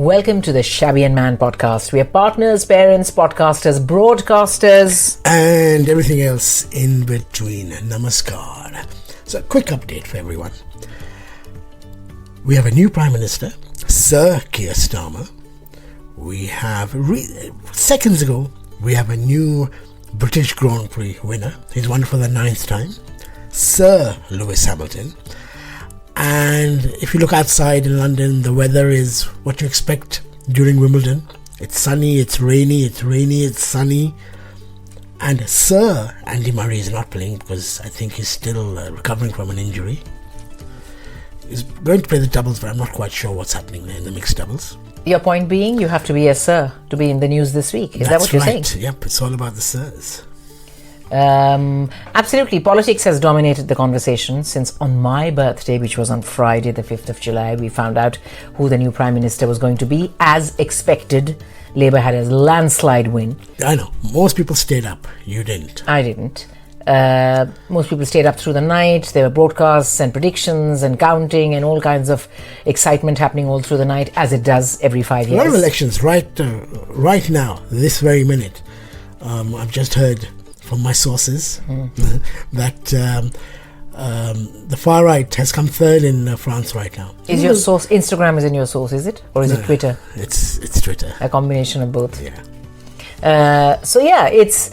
Welcome to the Shabby And Man podcast. We are partners, parents, podcasters, broadcasters, and everything else in between. Namaskar. So, quick update for everyone. We have a new Prime Minister, Sir Keir Starmer. We have, seconds ago, we have a new British Grand Prix winner. He's won for the 9th time, Sir Lewis Hamilton. And if you look outside in London, the weather is what you expect during Wimbledon. It's sunny, it's rainy, it's sunny. And Sir Andy Murray is not playing because I think he's still recovering from an injury. He's going to play the doubles, but I'm not quite sure what's happening there in the mixed doubles. Your point being, you have to be a Sir to be in the news this week. Is that what you're saying? Yep, it's all about the Sirs. Absolutely. Politics has dominated the conversation since on my birthday, which was on Friday, the 5th of July, we found out who the new Prime Minister was going to be. As expected, Labour had a landslide win. I know. Most people stayed up. You didn't. I didn't. Most people stayed up through the night. There were broadcasts and predictions and counting and all kinds of excitement happening all through the night, as it does every 5 years. A lot of elections right now, this very minute. I've just heard from my sources that the far right has come third in France right now. Is your source Instagram is in your source, is it? Or is it Twitter? It's Twitter. A combination of both. Yeah. So yeah, it's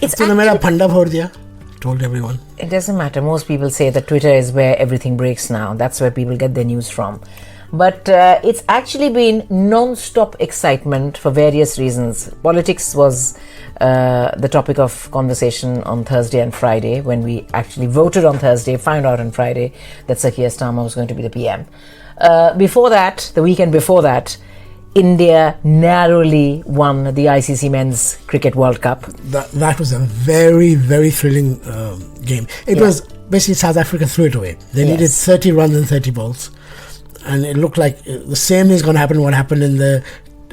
actually, told everyone. It doesn't matter. Most people say that Twitter is where everything breaks now. That's where people get their news from. But it's actually been non-stop excitement for various reasons. Politics was the topic of conversation on Thursday and Friday, when we actually voted on Thursday, found out on Friday that Sir Keir Starmer was going to be the PM. Before that, the weekend before that, India narrowly won the ICC Men's Cricket World Cup. That was a very, very thrilling game. It was basically South Africa threw it away. They needed 30 runs and 30 balls. And it looked like the same is going to happen what happened in the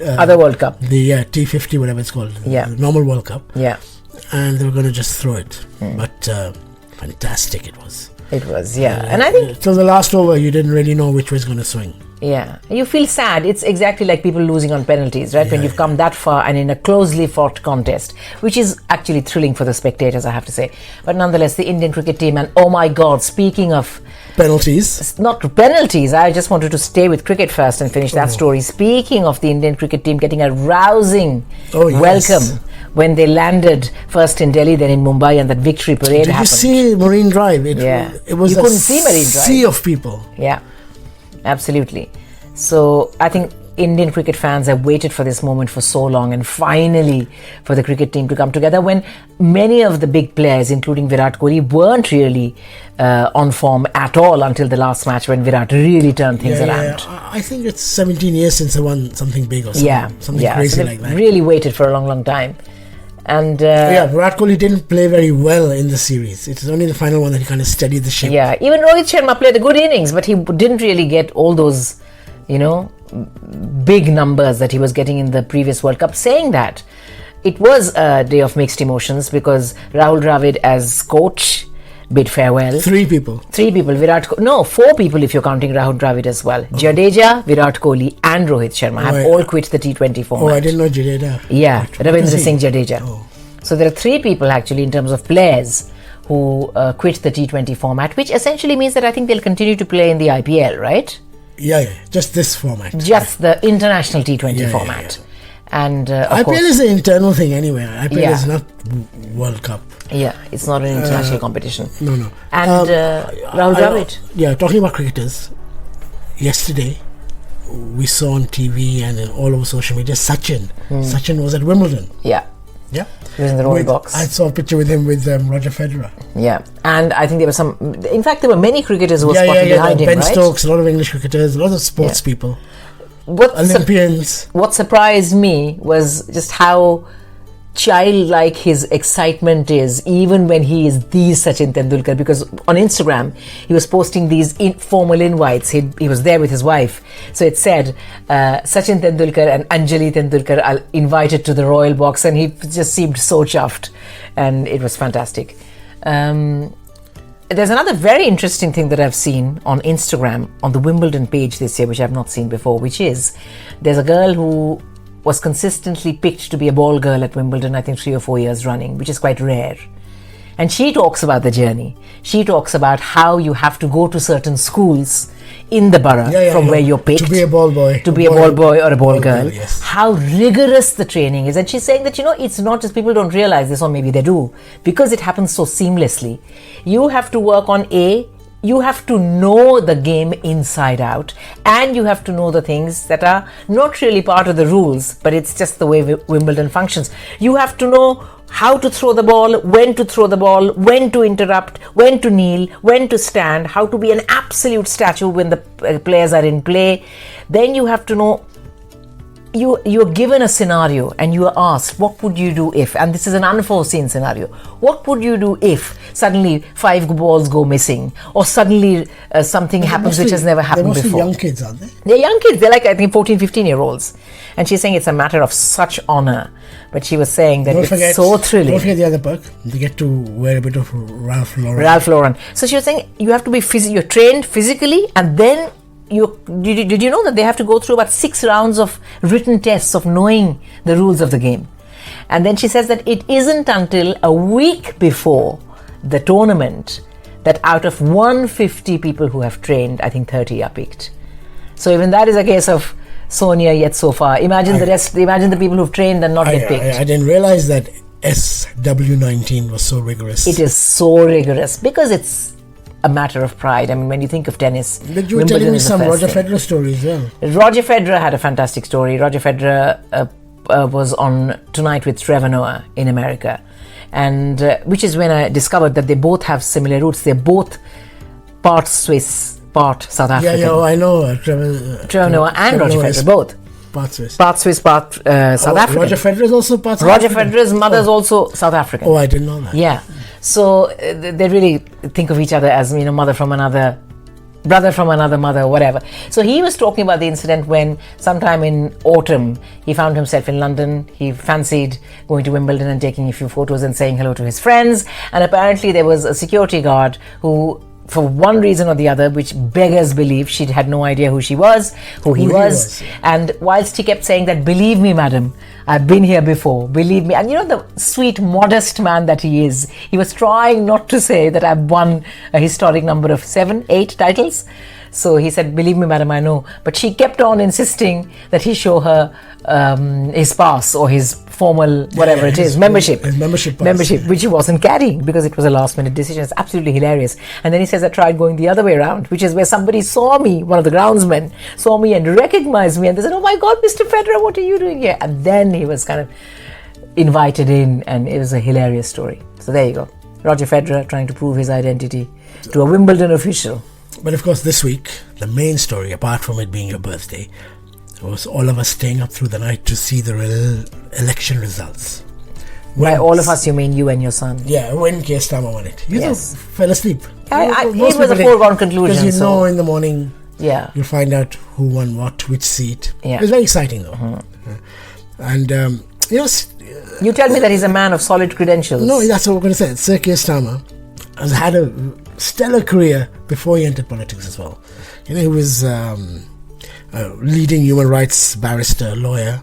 other World Cup. The T50, whatever it's called. Yeah. The normal World Cup. Yeah. And they were going to just throw it. But fantastic it was. It was, yeah. And I think till the last over, you didn't really know which way it's going to swing. Yeah. You feel sad. It's exactly like people losing on penalties, right? When you've come that far and in a closely fought contest, which is actually thrilling for the spectators, I have to say. But nonetheless, the Indian cricket team, and oh my God, speaking of penalties. Not penalties. I just wanted to stay with cricket first and finish that story. Speaking of the Indian cricket team getting a rousing welcome when they landed first in Delhi, then in Mumbai, and that victory parade happened. Did you see Marine Drive? It was you couldn't see Marine Drive. Sea of people. Yeah, absolutely. So I think Indian cricket fans have waited for this moment for so long, and finally for the cricket team to come together when many of the big players, including Virat Kohli, weren't really on form at all until the last match when Virat really turned things around. I think it's 17 years since they won something big or something crazy like that. Really waited for a long, long time. And Virat Kohli didn't play very well in the series. It was only the final one that he kind of steadied the ship. Yeah, even Rohit Sharma played a good innings, but he didn't really get all those, big numbers that he was getting in the previous World Cup. Saying that, it was a day of mixed emotions because Rahul Dravid as coach bid farewell. Three people. 4 people if you're counting Rahul Dravid as well. Jadeja, Virat Kohli and Rohit Sharma have all quit the T20 format. Oh, I didn't know Jadeja. Yeah, Ravindra Singh Jadeja. Oh. So there are 3 people actually in terms of players who quit the T20 format, which essentially means that I think they'll continue to play in the IPL, right? Yeah, just this format. Just the international T20 format. Yeah. And IPL is an internal thing anyway. IPL is not World Cup. Yeah, it's not an international competition. No. And Rahul Dravid. Talking about cricketers, yesterday we saw on TV and all over social media Sachin. Sachin was at Wimbledon. Yeah. Yeah. He was in the Royal Box. I saw a picture with him with Roger Federer. Yeah. And I think there were many cricketers who were spotted behind him, Ben right? Stokes, a lot of English cricketers, a lot of sports people. Olympians. What surprised me was just how childlike his excitement is, even when he is the Sachin Tendulkar, because on Instagram he was posting these informal invites. He was there with his wife, so it said Sachin Tendulkar and Anjali Tendulkar are invited to the Royal Box, and he just seemed so chuffed, and it was fantastic. there's another very interesting thing that I've seen on Instagram on the Wimbledon page this year, which I've not seen before, which is there's a girl who was consistently picked to be a ball girl at Wimbledon, I think 3 or 4 years running, which is quite rare. And she talks about the journey. She talks about how you have to go to certain schools in the borough where you're picked. To be a ball boy. To be a ball boy or a ball girl. Yes. How rigorous the training is. And she's saying that, it's not just people don't realize this, or maybe they do, because it happens so seamlessly. You have to work on you have to know the game inside out, and you have to know the things that are not really part of the rules, but it's just the way Wimbledon functions. You have to know how to throw the ball, when to throw the ball, when to interrupt, when to kneel, when to stand, how to be an absolute statue when the players are in play. Then you have to know, you're given a scenario and you are asked, what would you do if, and this is an unforeseen scenario, what would you do if suddenly 5 balls go missing, or suddenly something happens which has never happened before. They're mostly young kids, aren't they? They're young kids. They're like, I think, 14, 15-year-olds. And she's saying it's a matter of such honor. But she was saying that it's so thrilling. Don't forget the other perk. They get to wear a bit of Ralph Lauren. So she was saying you have to be you're trained physically, and then did you know that they have to go through about 6 rounds of written tests of knowing the rules of the game? And then she says that it isn't until a week before the tournament that out of 150 people who have trained, I think 30 are picked. So even that is a case of so near yet so far. Imagine the rest. Imagine the people who've trained and not get picked. I didn't realize that SW19 was so rigorous. It is so rigorous because it's a matter of pride. I mean, when you think of tennis, but you were telling me some Roger Federer story as well. Roger Federer had a fantastic story. Roger Federer was on Tonight with Trevor Noah in America, and which is when I discovered that they both have similar roots. They're both part Swiss, part South African. Yeah, I know. Trevor Noah and Roger Federer, both. Part Swiss. Part Swiss, part South African. Roger Federer is also part South Roger African? Federer's mother is also South African. Oh, I didn't know that. Yeah. So they really think of each other as, mother from another, brother from another mother, whatever. So he was talking about the incident when sometime in autumn he found himself in London. He fancied going to Wimbledon and taking a few photos and saying hello to his friends. And apparently there was a security guard who, for one reason or the other, which beggars belief, she had no idea who he was. Yeah. And whilst he kept saying that, believe me, madam, I've been here before, believe me. And the sweet, modest man that he is, he was trying not to say that I've won a historic number of 7, 8 titles. So he said, believe me, madam, I know. But she kept on insisting that he show her his pass or his formal, whatever it is, membership. His membership pass. Which he wasn't carrying because it was a last minute decision. It's absolutely hilarious. And then he says, I tried going the other way around, which is where somebody saw me, one of the groundsmen saw me and recognized me. And they said, oh my God, Mr. Federer, what are you doing here? And then he was kind of invited in, and it was a hilarious story. So there you go. Roger Federer trying to prove his identity to a Wimbledon official. But of course, this week, the main story, apart from it being your birthday, was all of us staying up through the night to see the election results. By all of us, you mean you and your son? Yeah, when Keir Starmer won it. You fell asleep. It was a foregone conclusion. Because know in the morning, you'll find out who won what, which seat. Yeah. It was very exciting though. Mm-hmm. And, you tell me that he's a man of solid credentials. No, that's what we're going to say. Sir Keir Starmer has had a stellar career before he entered politics as well. He was a leading human rights barrister, lawyer,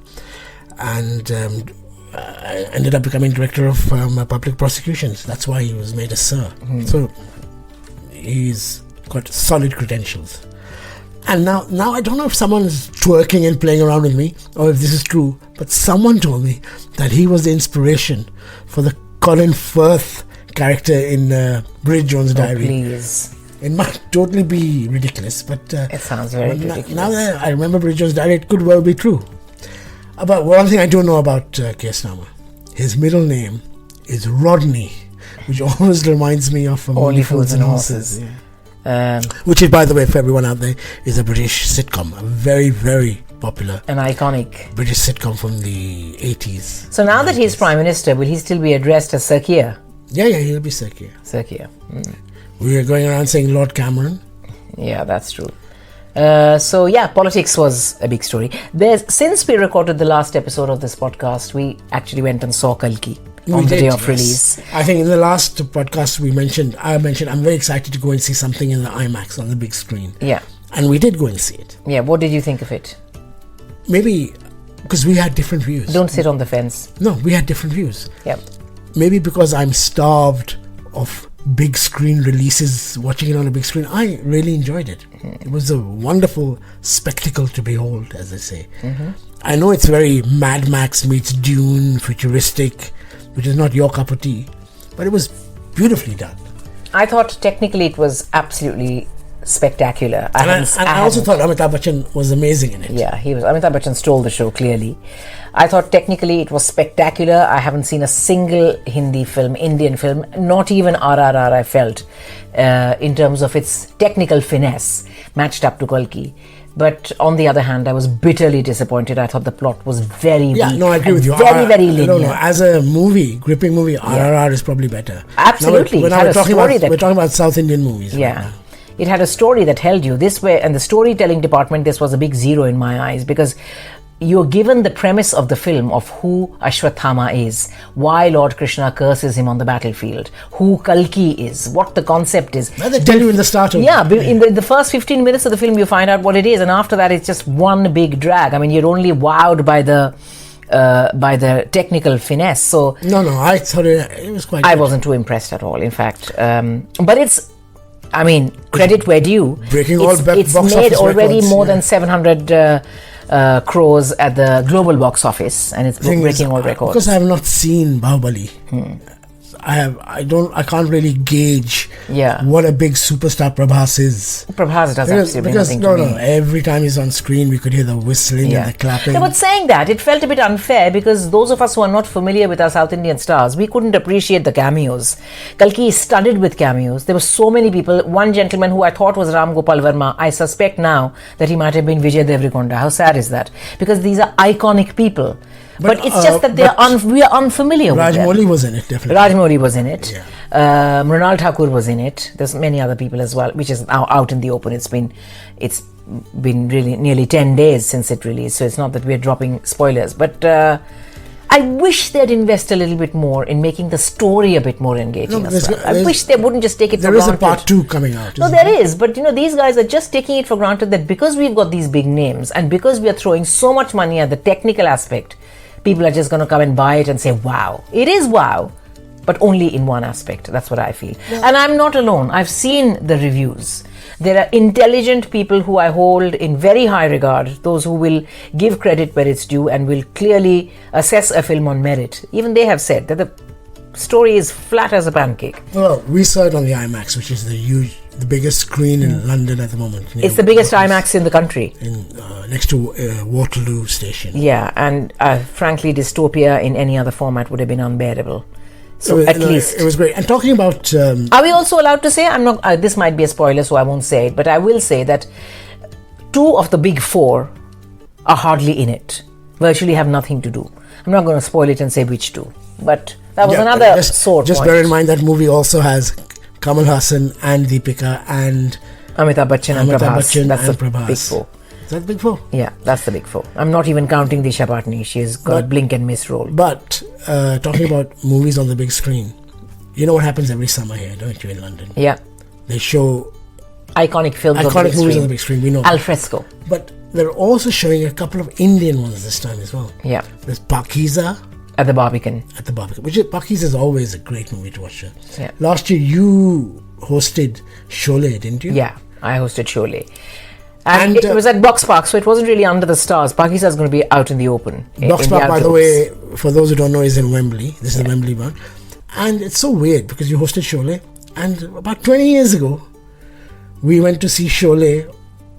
and ended up becoming director of public prosecutions. That's why he was made a sir. Mm-hmm. So he's got solid credentials. And now I don't know if someone's twerking and playing around with me or if this is true, but someone told me that he was the inspiration for the Colin Firth character in Bridget Jones' Diary. Please. It might totally be ridiculous, but it sounds very ridiculous. Now that I remember Bridget Jones' Diary, it could well be true. But one thing I do know about Keir Starmer, his middle name is Rodney, which always reminds me of Only Fools and Horses. Yeah. Which is, by the way, for everyone out there, is a British sitcom, a very, very popular, an iconic British sitcom from the 80s. So now that he's Prime Minister, will he still be addressed as Sir Keir? Yeah, he'll be Sir Keir. Sir Keir. We are going around saying Lord Cameron. Yeah, that's true. Politics was a big story. Since we recorded the last episode of this podcast, we actually went and saw Kalki. on the day of yes. release. I think in the last podcast I mentioned I'm very excited to go and see something in the IMAX on the big screen. Yeah. And we did go and see it. Yeah, what did you think of it? Maybe because we had different views. Don't sit on the fence. No, we had different views. Yeah. Maybe because I'm starved of big screen releases, watching it on a big screen, I really enjoyed it. It was a wonderful spectacle to behold, as they say. I know it's very Mad Max meets Dune, futuristic, which is not your cup of tea, but it was beautifully done. I thought technically it was absolutely spectacular. I also thought Amitabh Bachchan was amazing in it. Yeah, he was. Amitabh Bachchan stole the show, clearly. I thought technically it was spectacular. I haven't seen a single Hindi film, Indian film, not even RRR, I felt, in terms of its technical finesse, matched up to Kalki. But on the other hand, I was bitterly disappointed. I thought the plot was very weak. Yeah, no, I agree with you. Very, very linear. No, as a movie, gripping movie, RRR is probably better. Absolutely. We're talking about South Indian movies. Yeah. Right now. It had a story that held you this way, and the storytelling department, this was a big zero in my eyes, because you're given the premise of the film of who Ashwathama is, why Lord Krishna curses him on the battlefield, who Kalki is, what the concept is. Well, they tell you in the start of in the first 15 minutes of the film you find out what it is, and after that it's just one big drag. I mean, you're only wowed by the technical finesse. So no, I thought it was quite I good. wasn't too impressed at all, in fact. But it's, I mean, credit where due. Breaking all it's box made office already records, more than 700 crores at the global box office, and it's breaking all records. Because I have not seen Bahubali, I can't really gauge what a big superstar Prabhas is. Prabhas does absolutely nothing to me. Every time he's on screen we could hear the whistling and the clapping. No, but saying that, it felt a bit unfair because those of us who are not familiar with our South Indian stars, we couldn't appreciate the cameos. Kalki is studded with cameos. There were so many people. One gentleman who I thought was Ram Gopal Verma, I suspect now that he might have been Vijay Deverakonda. How sad is that? Because these are iconic people. But it's just that we are unfamiliar with them. Rajmouli was in it, definitely. Rajmouli was in it. Yeah. Mrunal Thakur was in it. There's many other people as well, which is now out in the open. It's been really nearly 10 days since it released, so it's not that we're dropping spoilers. But I wish they'd invest a little bit more in making the story a bit more engaging as well. I wish they wouldn't just take it for granted. There is a part 2 coming out. No, there is. But, these guys are just taking it for granted that because we've got these big names and because we are throwing so much money at the technical aspect, people are just going to come and buy it and say, wow. It is wow, but only in one aspect. That's what I feel. Yeah. And I'm not alone. I've seen the reviews. There are intelligent people who I hold in very high regard, those who will give credit where it's due and will clearly assess a film on merit. Even they have said that the story is flat as a pancake. Well, we saw it on the IMAX, which is the biggest screen in London at the moment. It's the biggest IMAX in the country. Next to Waterloo Station. Yeah, and frankly, dystopia in any other format would have been unbearable. So at least it was great. And talking about, are we also allowed to say? I'm not. This might be a spoiler, so I won't say it. But I will say that 2 of the big 4 are hardly in it. Virtually have nothing to do. I'm not going to spoil it and say which 2. But that was another sore point. Just bear in mind that movie also has Kamal Hassan and Deepika and Amitabh Bachchan and Prabhas. That's the big 4. Is that the big 4? Yeah, that's the big 4. I'm not even counting Disha Patni. She's got blink and miss role. But talking about movies on the big screen, you know what happens every summer here, don't you, in London? Yeah. They show iconic films iconic movies on the big screen. We know Al fresco. But they're also showing a couple of Indian ones this time as well. Yeah. There's Pakiza. At the Barbican. Pakiza is always a great movie to watch. Yeah. Last year you hosted Sholay, didn't you? Yeah, I hosted Sholay. And it was at Box Park, so it wasn't really under the stars. Pakiza is going to be out in the open. Box Park, by the way, for those who don't know, is in Wembley. This is the Wembley one. And it's so weird because you hosted Sholay, and about 20 years ago, we went to see Sholay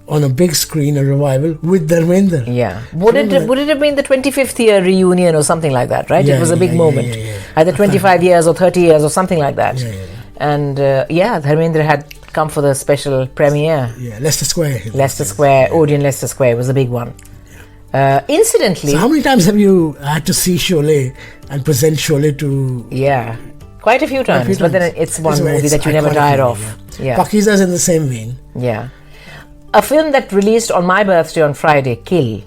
on a big screen, a revival, with Dharmendra. Yeah. Would it have been the 25th year reunion or something like that, right? It was a big moment. Either 25 years or 30 years or something like that. And Dharmendra had come for the special premiere. Yeah, Leicester Square. Odeon Leicester Square was a big one. Incidentally... So how many times have you had to see Sholay and present Sholay to... Yeah, quite a few times. But then it's one movie that you never tire of. Yeah. Pakiza's in the same vein. Yeah. A film that released on my birthday on Friday, Kill,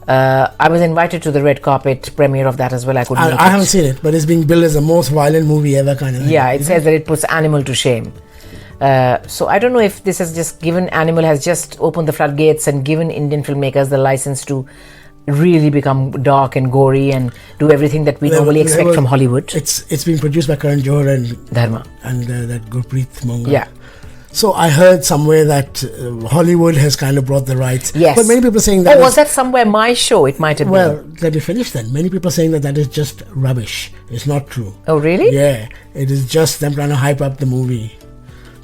I was invited to the red carpet premiere of that as well. I couldn't make it. I haven't seen it, but it's being billed as the most violent movie ever kind of thing. Yeah, it says that it puts Animal to shame. So I don't know if this has just given Animal has just opened the floodgates and given Indian filmmakers the license to really become dark and gory and do everything that we normally expect from Hollywood. It's been produced by Karan Johar and Dharma and that Gurpreet Monga. Yeah. So I heard somewhere that Hollywood has kind of brought the rights. Yes. But many people are saying that. Oh, was that somewhere my show? It might have been. Well, let me finish then. Many people are saying that is just rubbish. It's not true. Oh, really? Yeah. It is just them trying to hype up the movie.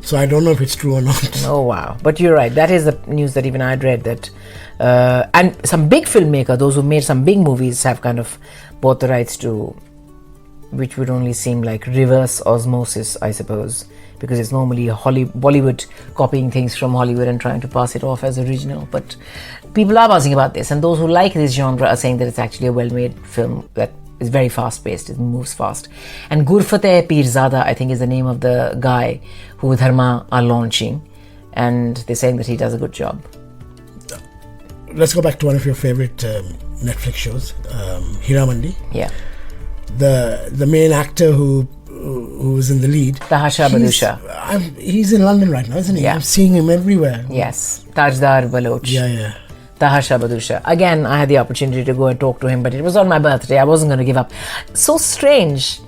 So I don't know if it's true or not. Oh, wow. But you're right. That is the news that even I'd read that. And some big filmmaker, those who made some big movies, have kind of bought the rights to, which would only seem like reverse osmosis, I suppose, because it's normally Bollywood copying things from Hollywood and trying to pass it off as original. But people are buzzing about this, and those who like this genre are saying that it's actually a well-made film that is very fast-paced, it moves fast. And Gurfateh Pirzada, I think, is the name of the guy who Dharma are launching, and they're saying that he does a good job. Let's go back to one of your favorite Netflix shows, Hira Mandi. Yeah. The main actor who's in the lead, Taha Badusha. He's in London right now, isn't he? Yeah. I'm seeing him everywhere. Yes, Tajdar Baloch. Yeah. Taha Badusha. Again, I had the opportunity to go and talk to him, but it was on my birthday. I wasn't going to give up. So strange.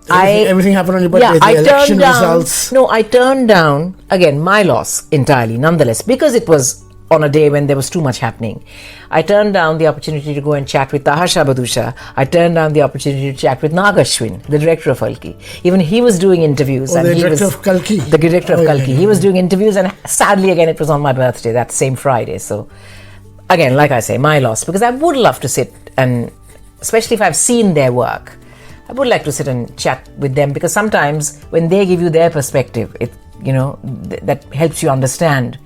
Everything happened on your birthday. Yeah, the election results. No, I turned down, again, my loss entirely, nonetheless, because it was on a day when there was too much happening. I turned down the opportunity to go and chat with Taha Badusha. I turned down the opportunity to chat with Nagashwin, the director of Kalki. Even he was doing interviews. The director of Kalki. The director of Kalki. He was doing interviews, and sadly, again, it was on my birthday, that same Friday. So, again, like I say, my loss, because I would love to sit and, especially if I've seen their work, I would like to sit and chat with them, because sometimes when they give you their perspective, it that helps you understand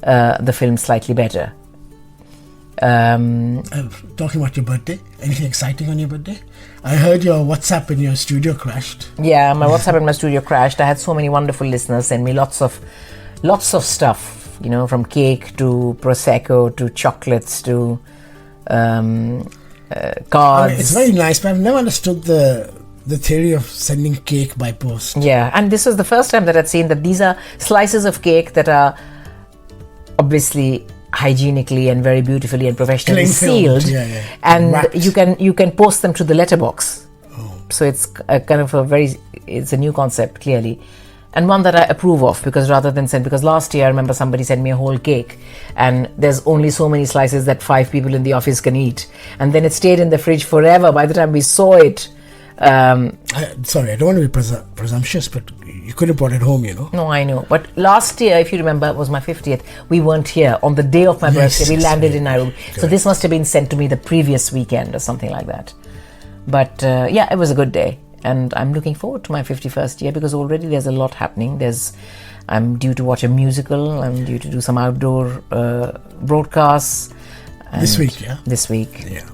the film slightly better. Talking about your birthday, anything exciting on your birthday? I heard your WhatsApp in your studio crashed. Yeah, my WhatsApp in my studio crashed. I had so many wonderful listeners send me lots of stuff, from cake to prosecco to chocolates to cards. It's very nice, but I've never understood the theory of sending cake by post. Yeah, and this was the first time that I'd seen that these are slices of cake that are obviously hygienically and very beautifully and professionally sealed. Yeah. And Wrapped. you can post them to the letterbox. Oh. So it's a kind of it's a new concept, clearly, and one that I approve of, because because last year I remember somebody sent me a whole cake and there's only so many slices that 5 people in the office can eat, and then it stayed in the fridge forever. By the time we saw it, sorry, I don't want to be presumptuous, but you could have brought it home, No, I know. But last year, if you remember, it was my 50th. We weren't here. On the day of my birthday, we landed in Nairobi. Correct. So this must have been sent to me the previous weekend or something like that. But it was a good day. And I'm looking forward to my 51st year, because already there's a lot happening. I'm due to watch a musical. I'm due to do some outdoor broadcasts. This week, yeah? This week. Yeah.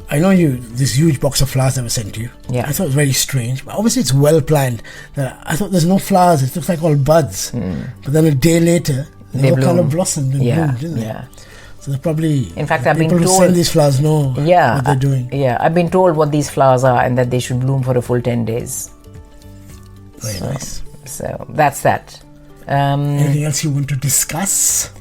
I know this huge box of flowers that was sent to you. Yeah. I thought it was very strange, but obviously it's well planned. I thought there's no flowers, it looks like all buds. But then a day later, they all kind of blossomed and bloomed, didn't they? Yeah. So they're probably, in fact, I've been people told, who send these flowers know what they're doing. Yeah, I've been told what these flowers are and that they should bloom for a full 10 days. Very nice. So that's that. Anything else you want to discuss?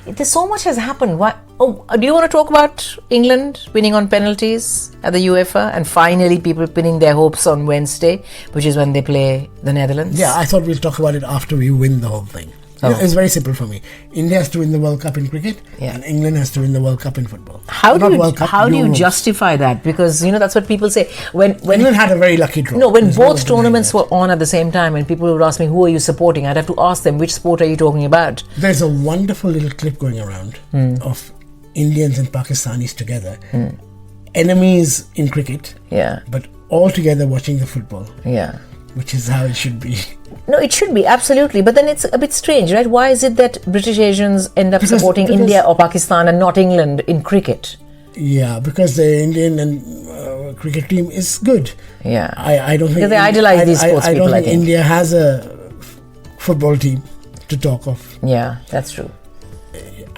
There's so much has happened. Do you want to talk about England winning on penalties at the UEFA, and finally people pinning their hopes on Wednesday, which is when they play the Netherlands? Yeah, I thought we'll talk about it after we win the whole thing. It's very simple for me. India has to win the World Cup in cricket, and England has to win the World Cup in football. How do you justify that? Because that's what people say. When England had a very lucky draw. No, when both tournaments were on at the same time, and people would ask me, "Who are you supporting?" I'd have to ask them, "Which sport are you talking about?" There's a wonderful little clip going around of Indians and Pakistanis together, enemies in cricket, but all together watching the football. Yeah. Which is how it should be. No, it should be, absolutely. But then it's a bit strange, right? Why is it that British Asians end up supporting India or Pakistan and not England in cricket? Yeah, because the Indian and cricket team is good. Yeah. I don't think... Because they idolize these sports people, I don't think India has a football team to talk of. Yeah, that's true.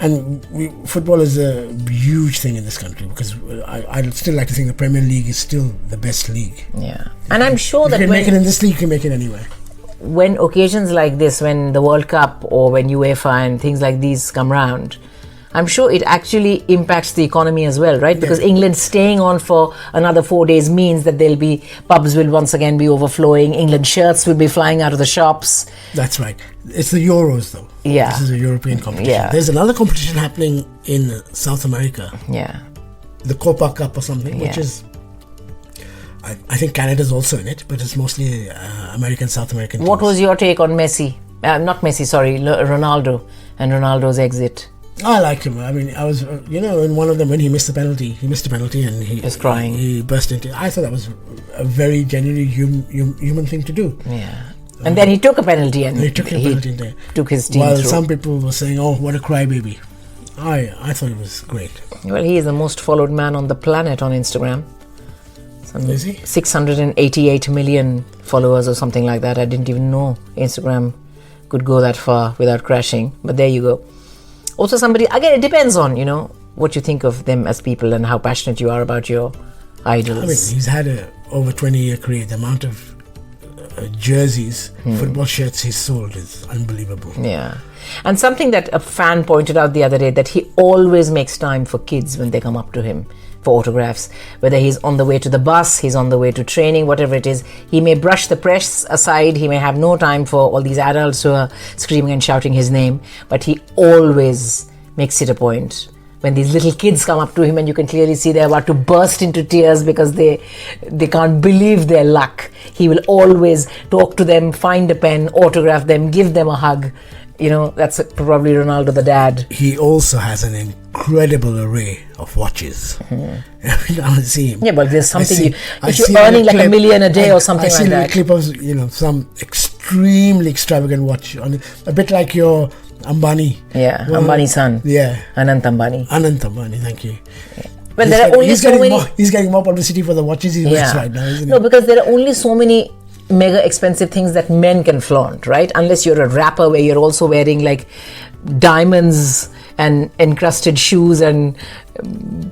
And football is a huge thing in this country because I'd still like to think the Premier League is still the best league. Yeah. And I'm sure that you can make it in this league, you can make it anywhere. When occasions like this, when the World Cup or when UEFA and things like these come round, I'm sure it actually impacts the economy as well, right? Because England staying on for another 4 days means that pubs will once again be overflowing. England shirts will be flying out of the shops. That's right. It's the Euros, though. Yeah. This is a European competition. Yeah. There's another competition happening in South America. Yeah. The Copa Cup or something, which is... I think Canada's also in it, but it's mostly American, South American teams. What was your take on Messi? Not Messi, sorry, Ronaldo and Ronaldo's exit? I liked him. I mean, I was, in one of them when he missed the penalty and he was crying. He burst into. I thought that was a very genuinely human thing to do. Yeah. And then he took a penalty and he took his team While through. some people were saying, "Oh, what a crybaby," I thought it was great. Well, he is the most followed man on the planet on Instagram. Is he? 688 million followers or something like that. I didn't even know Instagram could go that far without crashing. But there you go. Also somebody, again, it depends on, what you think of them as people and how passionate you are about your idols. I mean, he's had a over 20-year career. The amount of jerseys, football shirts he's sold is unbelievable. Yeah. And something that a fan pointed out the other day, that he always makes time for kids when they come up to him for autographs. Whether he's on the way to the bus, he's on the way to training, whatever it is, he may brush the press aside, he may have no time for all these adults who are screaming and shouting his name, but he always makes it a point. When these little kids come up to him and you can clearly see they're about to burst into tears because they can't believe their luck, he will always talk to them, find a pen, autograph them, give them a hug. That's probably Ronaldo the dad. He also has an incredible array of watches. Every time I see him. Yeah, but there's something, if you're earning like $1 million a day or something like that. I see a clip of, some extremely extravagant watch, a bit like your Ambani. Yeah, Ambani's son. Yeah. Anant Ambani. Thank you. Yeah. Well, there are only so many... He's getting more publicity for the watches he wears right now, isn't he? No, because there are only so many mega expensive things that men can flaunt, right? Unless you're a rapper where you're also wearing like diamonds and encrusted shoes and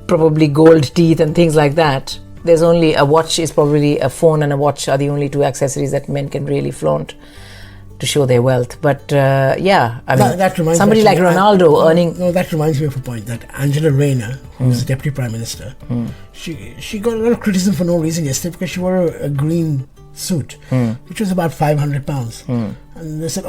probably gold teeth and things like that. There's only a watch, is probably a phone and a watch are the only two accessories that men can really flaunt to show their wealth. But that reminds somebody like Ronaldo earning... No, that reminds me of a point that Angela Rayner, who's the Deputy Prime Minister, she got a lot of criticism for no reason yesterday because she wore a green suit, which was about £500. And they said,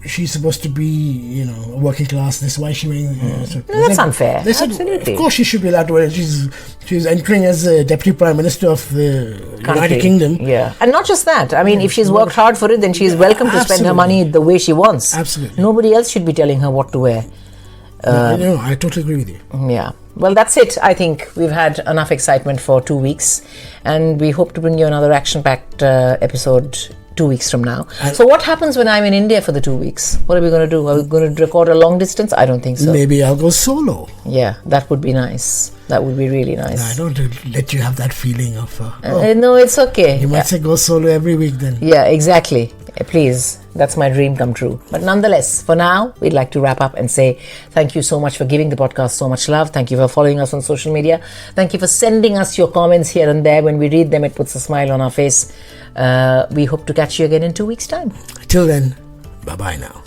she's supposed to be, a working class, this is why she wearing that's unfair. They said, absolutely. Of course she should be allowed to wear it. She's entering as a Deputy Prime Minister of the United Kingdom. Yeah. And not just that. I mean, if she's worked hard for it, then she's welcome to spend her money the way she wants. Absolutely. Nobody else should be telling her what to wear. I totally agree with you. Yeah. Well, that's it. I think we've had enough excitement for 2 weeks, and we hope to bring you another action-packed episode 2 weeks from now. So what happens when I'm in India for the 2 weeks? What are we going to do? Are we going to record a long distance? I don't think so. Maybe I'll go solo. Yeah, that would be nice. That would be really nice. I don't let you have that feeling of... no, it's okay. You might say go solo every week then. Yeah, exactly. Please, that's my dream come true. But nonetheless, for now, we'd like to wrap up and say thank you so much for giving the podcast so much love. Thank you for following us on social media. Thank you for sending us your comments here and there. When we read them, it puts a smile on our face. We hope to catch you again in 2 weeks' time. Till then, bye-bye now.